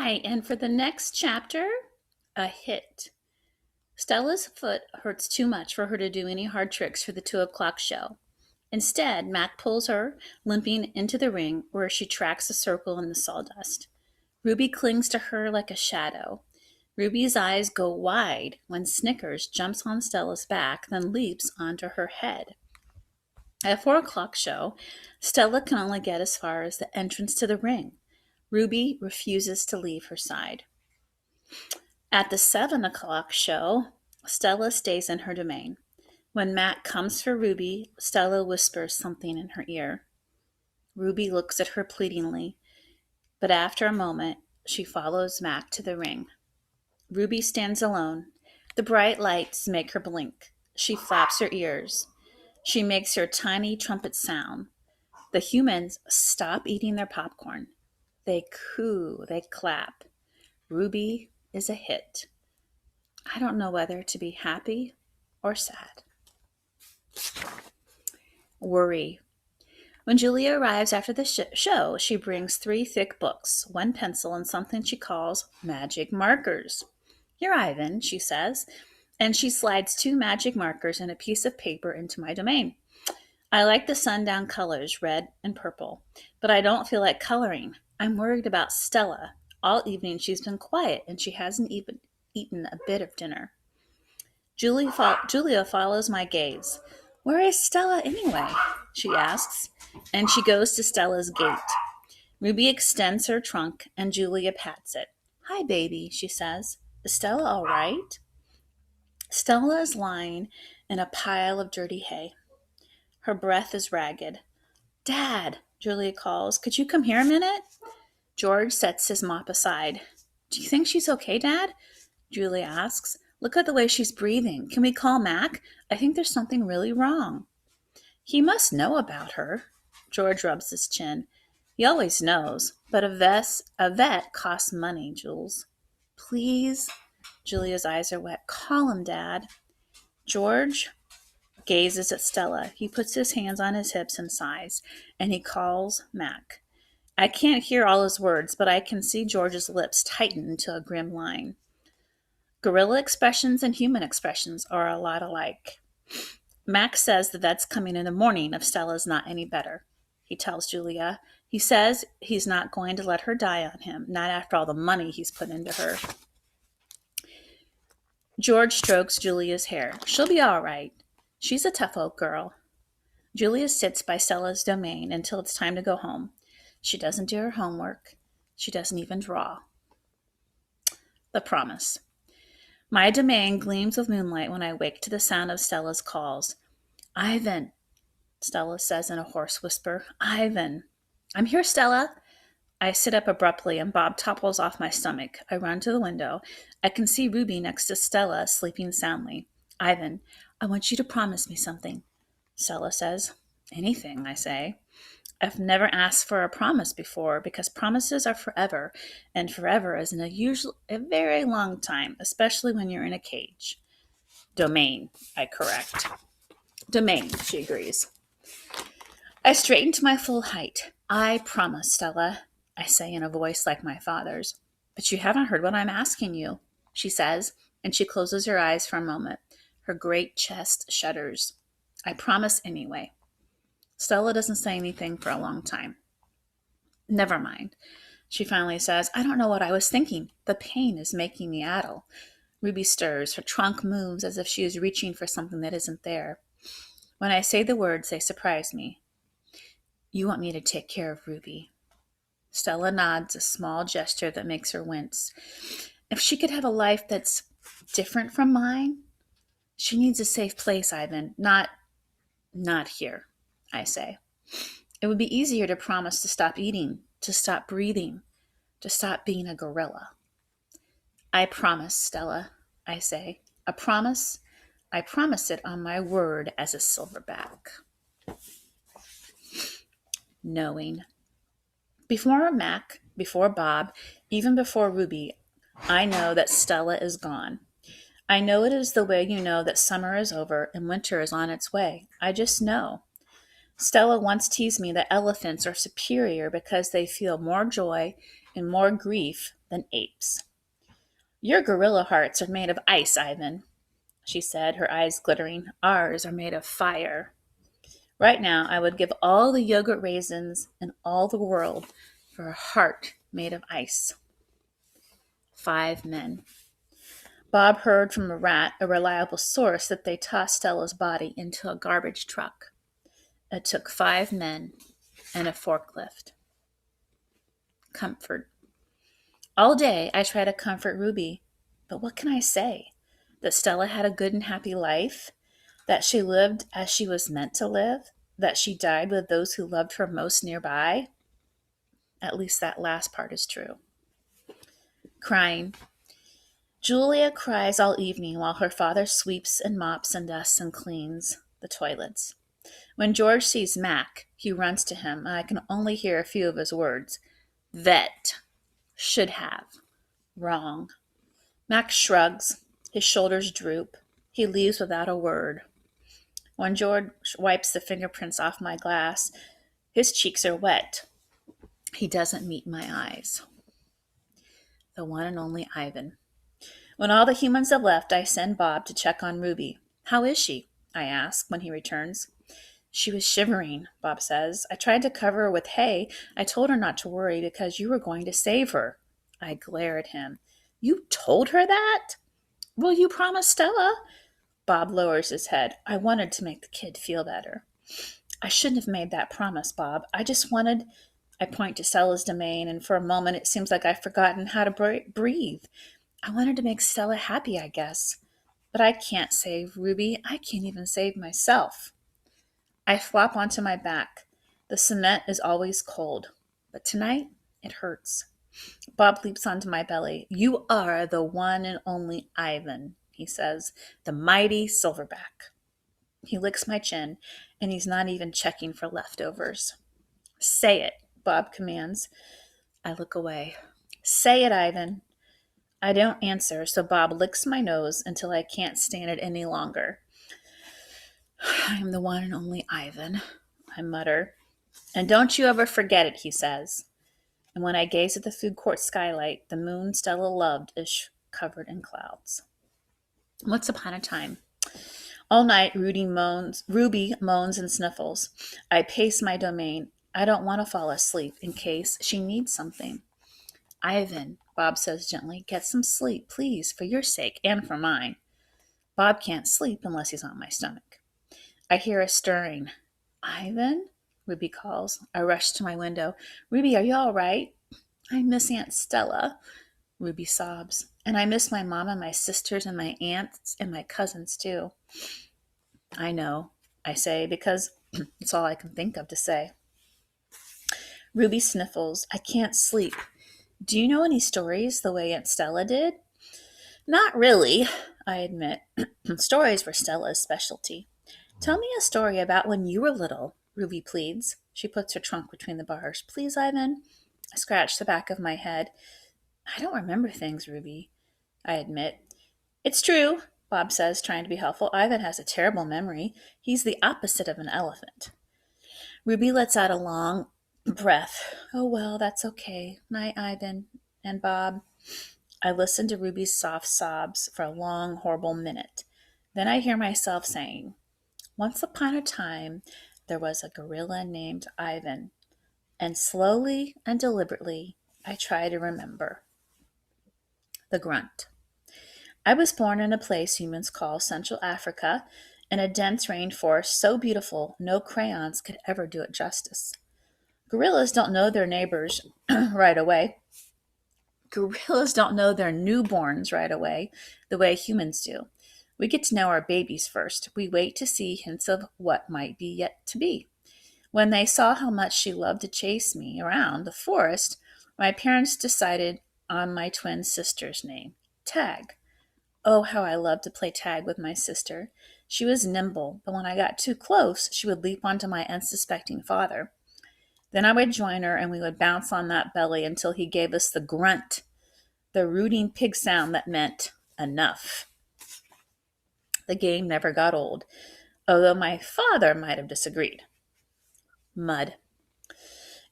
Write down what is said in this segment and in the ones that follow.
Hi, and for the next chapter, a hit. Stella's foot hurts too much for her to do any hard tricks for the 2 o'clock show. Instead, Mac pulls her, limping into the ring where she tracks a circle in the sawdust. Ruby clings to her like a shadow. Ruby's eyes go wide when Snickers jumps on Stella's back, then leaps onto her head. At 4 o'clock show, Stella can only get as far as the entrance to the ring. Ruby refuses to leave her side. At the 7 o'clock show, Stella stays in her domain. When Matt comes for Ruby, Stella whispers something in her ear. Ruby looks at her pleadingly, but after a moment, she follows Mac to the ring. Ruby stands alone. The bright lights make her blink. She flaps her ears. She makes her tiny trumpet sound. The humans stop eating their popcorn. They coo, they clap. Ruby is a hit. I don't know whether to be happy or sad. Worry. When Julia arrives after the show, she brings 3 thick books, 1 pencil, and something she calls magic markers. Here, Ivan, she says, and she slides 2 magic markers and a piece of paper into my domain. I like the sundown colors, red and purple, but I don't feel like coloring. I'm worried about Stella. All evening she's been quiet and she hasn't even eaten a bit of dinner. Julia follows my gaze. Where is Stella anyway? She asks, and she goes to Stella's gate. Ruby extends her trunk and Julia pats it. Hi, baby, she says. Is Stella all right? Stella is lying in a pile of dirty hay. Her breath is ragged. Dad, Julia calls, could you come here a minute? George sets his mop aside. Do you think she's okay, Dad? Julia asks. Look at the way she's breathing. Can we call Mac? I think there's something really wrong. He must know about her. George rubs his chin. He always knows, but a vet costs money, Jules. Please? Julia's eyes are wet. Call him, Dad. George gazes at Stella. He puts his hands on his hips and sighs, and he calls Mac. I can't hear all his words, but I can see George's lips tighten into a grim line. Gorilla expressions and human expressions are a lot alike. Max says the vet's coming in the morning if Stella's not any better. He tells Julia. He says he's not going to let her die on him, not after all the money he's put into her. George strokes Julia's hair. She'll be all right. She's a tough old girl. Julia sits by Stella's domain until it's time to go home. She doesn't do her homework. She doesn't even draw. The promise. My domain gleams with moonlight when I wake to the sound of Stella's calls. Ivan, Stella says in a hoarse whisper. Ivan. I'm here, Stella. I sit up abruptly and Bob topples off my stomach. I run to the window. I can see Ruby next to Stella, sleeping soundly. Ivan, I want you to promise me something, Stella says. Anything, I say. I've never asked for a promise before because promises are forever, and forever is a very long time, especially when you're in a cage. Domain, I correct. Domain, she agrees. I straighten to my full height. I promise, Stella, I say in a voice like my father's. But you haven't heard what I'm asking you, she says, and she closes her eyes for a moment. Her great chest shudders. I promise anyway. Stella doesn't say anything for a long time. Never mind, she finally says. I don't know what I was thinking. The pain is making me addle. Ruby stirs. Her trunk moves as if she is reaching for something that isn't there. When I say the words, they surprise me. You want me to take care of Ruby. Stella nods, a small gesture that makes her wince. If she could have a life that's different from mine, she needs a safe place, Ivan. Not here, I say. It would be easier to promise to stop eating, to stop breathing, to stop being a gorilla. I promise, Stella, I say. A promise? I promise it on my word as a silverback. Knowing. Before Mac, before Bob, even before Ruby, I know that Stella is gone. I know it is the way you know that summer is over and winter is on its way. I just know. Stella once teased me that elephants are superior because they feel more joy in more grief than apes. Your gorilla hearts are made of ice, Ivan, she said, her eyes glittering. Ours are made of fire. Right now, I would give all the yogurt raisins in all the world for a heart made of ice. 5 men. Bob heard from a rat, a reliable source, that they tossed Stella's body into a garbage truck. It took 5 men and a forklift. Comfort. All day I try to comfort Ruby, but what can I say? That Stella had a good and happy life? That she lived as she was meant to live? That she died with those who loved her most nearby? At least that last part is true. Crying. Julia cries all evening while her father sweeps and mops and dusts and cleans the toilets. When George sees Mac, he runs to him, and I can only hear a few of his words. Vet. Should have. Wrong. Mac shrugs. His shoulders droop. He leaves without a word. When George wipes the fingerprints off my glass, his cheeks are wet. He doesn't meet my eyes. The one and only Ivan. When all the humans have left, I send Bob to check on Ruby. How is she? I ask when he returns. She was shivering, Bob says. I tried to cover her with hay. I told her not to worry because you were going to save her. I glare at him. You told her that? Well, you promised Stella. Bob lowers his head. I wanted to make the kid feel better. I shouldn't have made that promise, Bob. I just wanted... I point to Stella's domain, and for a moment it seems like I've forgotten how to breathe. I wanted to make Stella happy, I guess. But I can't save Ruby. I can't even save myself. I flop onto my back. The cement is always cold, but tonight it hurts. Bob leaps onto my belly. You are the one and only Ivan, he says, the mighty silverback. He licks my chin, and he's not even checking for leftovers. Say it, Bob commands. I look away. Say it, Ivan. I don't answer, so Bob licks my nose until I can't stand it any longer. I am the one and only Ivan, I mutter. And don't you ever forget it, he says. And when I gaze at the food court skylight, the moon Stella loved is covered in clouds. Once upon a time. All night, Ruby moans and sniffles. I pace my domain. I don't want to fall asleep in case she needs something. Ivan, Bob says gently, get some sleep, please, for your sake and for mine. Bob can't sleep unless he's on my stomach. I hear a stirring. Ivan? Ruby calls. I rush to my window. Ruby, are you all right? I miss Aunt Stella, Ruby sobs. And I miss my mom and my sisters and my aunts and my cousins too. I know, I say, because it's all I can think of to say. Ruby sniffles. I can't sleep. Do you know any stories the way Aunt Stella did? Not really, I admit. Stories were Stella's specialty. Tell me a story about when you were little, Ruby pleads. She puts her trunk between the bars. Please, Ivan. I scratch the back of my head. I don't remember things, Ruby, I admit. It's true, Bob says, trying to be helpful. Ivan has a terrible memory. He's the opposite of an elephant. Ruby lets out a long breath. Oh, well, that's okay. Night, Ivan and Bob. I listen to Ruby's soft sobs for a long, horrible minute. Then I hear myself saying, once upon a time, there was a gorilla named Ivan. And slowly and deliberately, I try to remember. The grunt. I was born in a place humans call Central Africa, in a dense rainforest so beautiful no crayons could ever do it justice. Gorillas don't know their neighbors right away. Gorillas don't know their newborns right away, the way humans do. We get to know our babies first. We wait to see hints of what might be yet to be. When they saw how much she loved to chase me around the forest, my parents decided on my twin sister's name, Tag. Oh, how I loved to play tag with my sister. She was nimble, but when I got too close, she would leap onto my unsuspecting father. Then I would join her, and we would bounce on that belly until he gave us the grunt, the rooting pig sound that meant enough. The game never got old, although my father might have disagreed. Mud.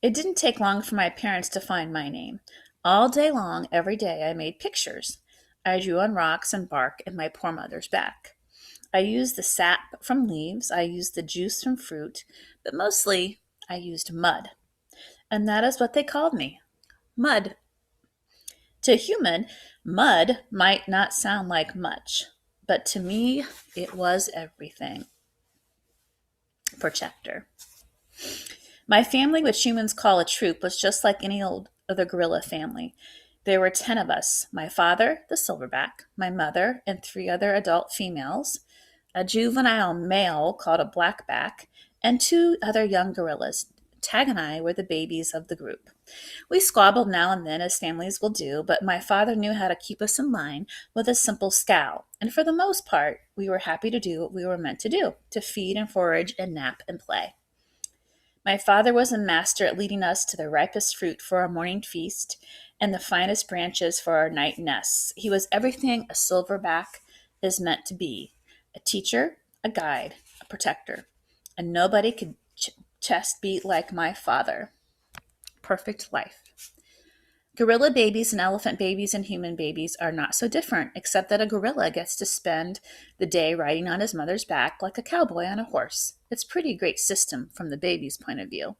It didn't take long for my parents to find my name. All day long, every day, I made pictures. I drew on rocks and bark and my poor mother's back. I used the sap from leaves, I used the juice from fruit, but mostly I used mud. And that is what they called me, Mud. To a human, mud might not sound like much, but to me, it was everything. For chapter. My family, which humans call a troop, was just like any old other gorilla family. There were 10 of us: my father, the silverback, my mother, and 3 other adult females, a juvenile male called a blackback, and 2 other young gorillas. Tag and I were the babies of the group. We squabbled now and then, as families will do, but my father knew how to keep us in line with a simple scowl, and for the most part, we were happy to do what we were meant to do, to feed and forage and nap and play. My father was a master at leading us to the ripest fruit for our morning feast and the finest branches for our night nests. He was everything a silverback is meant to be: a teacher, a guide, a protector. And nobody could chest beat like my father. Perfect life. Gorilla babies and elephant babies and human babies are not so different, except that a gorilla gets to spend the day riding on his mother's back like a cowboy on a horse. It's a pretty great system from the baby's point of view.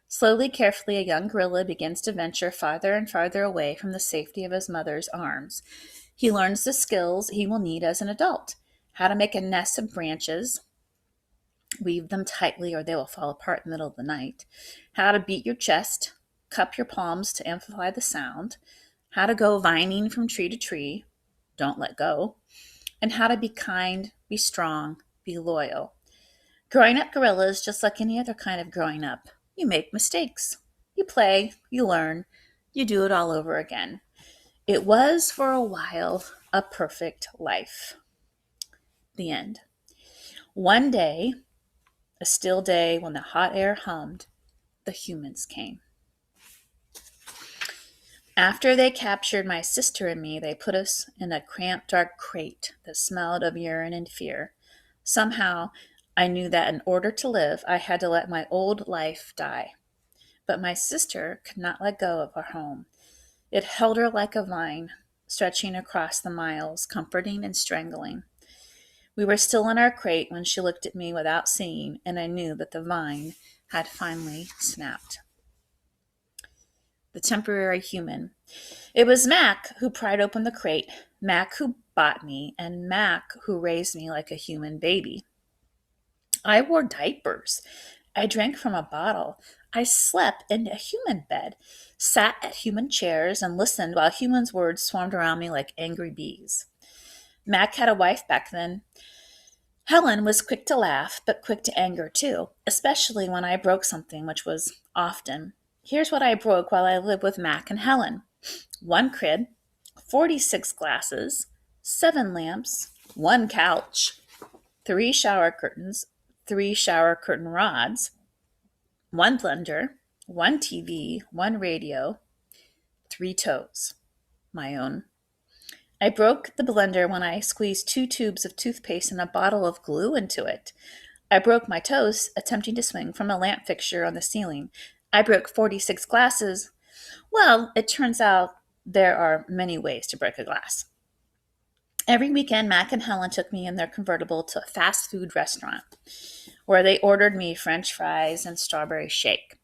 Slowly, carefully, a young gorilla begins to venture farther and farther away from the safety of his mother's arms. He learns the skills he will need as an adult: how to make a nest of branches, weave them tightly or they will fall apart in the middle of the night, how to beat your chest, cup your palms to amplify the sound, how to go vining from tree to tree, don't let go, and how to be kind, be strong, be loyal. Growing up gorilla is just like any other kind of growing up. You make mistakes. You play, you learn, you do it all over again. It was, for a while, a perfect life. The end. One day, a still day when the hot air hummed, the humans came. After they captured my sister and me, they put us in a cramped, dark crate that smelled of urine and fear. Somehow, I knew that in order to live, I had to let my old life die. But my sister could not let go of her home. It held her like a vine, stretching across the miles, comforting and strangling. We were still in our crate when she looked at me without seeing, and I knew that the vine had finally snapped. The temporary human. It was Mac who pried open the crate, Mac who bought me, and Mac who raised me like a human baby. I wore diapers. I drank from a bottle. I slept in a human bed, sat at human chairs, and listened while humans' words swarmed around me like angry bees. Mac had a wife back then. Helen was quick to laugh, but quick to anger too, especially when I broke something, which was often. Here's what I broke while I lived with Mac and Helen: 1 crib, 46 glasses, 7 lamps, 1 couch, 3 shower curtains, 3 shower curtain rods, 1 blender, 1 TV, 1 radio, 3 toes, my own. I broke the blender when I squeezed 2 tubes of toothpaste and a bottle of glue into it. I broke my toes attempting to swing from a lamp fixture on the ceiling. I broke 46 glasses. Well, it turns out there are many ways to break a glass. Every weekend, Mac and Helen took me in their convertible to a fast food restaurant where they ordered me French fries and strawberry shake.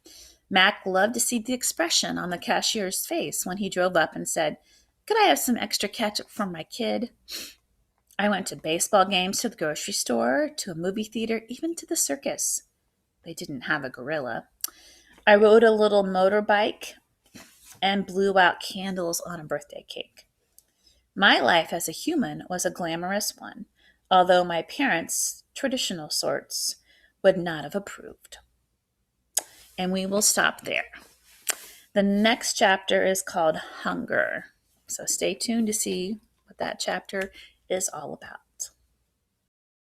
Mac loved to see the expression on the cashier's face when he drove up and said, "Could I have some extra ketchup for my kid?" I went to baseball games, to the grocery store, to a movie theater, even to the circus. They didn't have a gorilla. I rode a little motorbike and blew out candles on a birthday cake. My life as a human was a glamorous one, although my parents, traditional sorts, would not have approved. And we will stop there. The next chapter is called Hunger. So stay tuned to see what that chapter is all about.